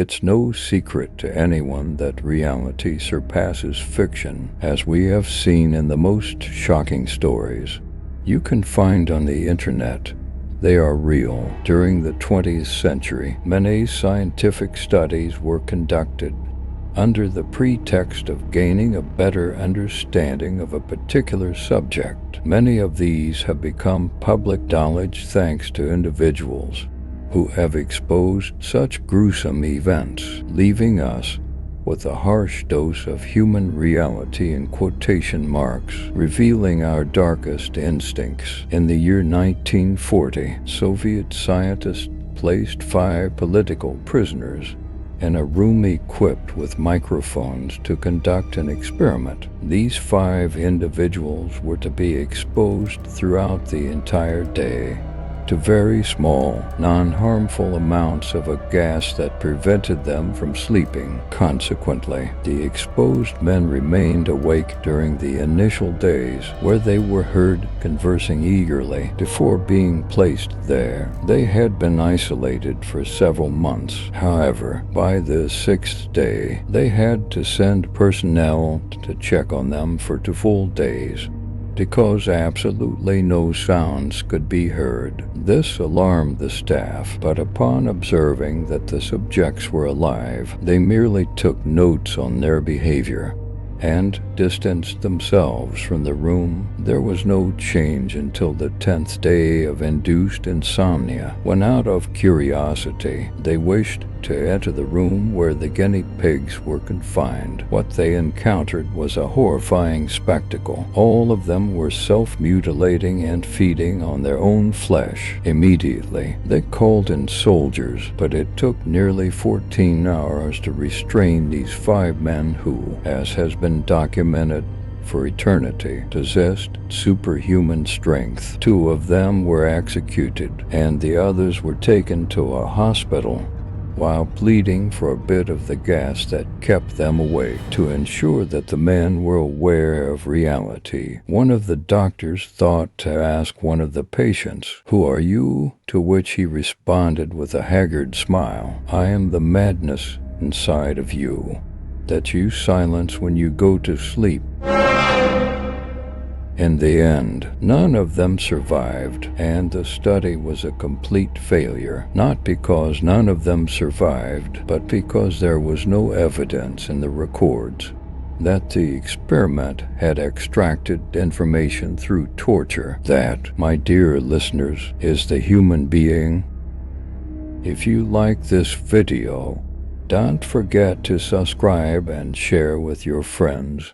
It's no secret to anyone that reality surpasses fiction, as we have seen in the most shocking stories you can find on the internet. They are real. During the 20th century, many scientific studies were conducted under the pretext of gaining a better understanding of a particular subject. Many of these have become public knowledge thanks to individuals who have exposed such gruesome events, leaving us with a harsh dose of human reality in quotation marks, revealing our darkest instincts. In the year 1940, Soviet scientists placed 5 political prisoners in a room equipped with microphones to conduct an experiment. These 5 individuals were to be exposed throughout the entire day to very small, non-harmful amounts of a gas that prevented them from sleeping. Consequently, the exposed men remained awake during the initial days, where they were heard conversing eagerly before being placed there. They had been isolated for several months. However, by the 6th day, they had to send personnel to check on them for 2 full days, because absolutely no sounds could be heard. This alarmed the staff, but upon observing that the subjects were alive, they merely took notes on their behavior and distanced themselves from the room. There was no change until the 10th day of induced insomnia, when out of curiosity they wished to enter the room where the guinea pigs were confined. What they encountered was a horrifying spectacle. All of them were self-mutilating and feeding on their own flesh. Immediately, they called in soldiers, but it took nearly 14 hours to restrain these 5 men who, as has been documented for eternity, possessed superhuman strength. 2 of them were executed, and the others were taken to a hospital while pleading for a bit of the gas that kept them awake. To ensure that the men were aware of reality, one of the doctors thought to ask one of the patients, "Who are you?" To which he responded with a haggard smile, "I am the madness inside of you that you silence when you go to sleep." In the end, none of them survived, and the study was a complete failure, not because none of them survived, but because there was no evidence in the records that the experiment had extracted information through torture. That, my dear listeners, is the human being. If you like this video, don't forget to subscribe and share with your friends.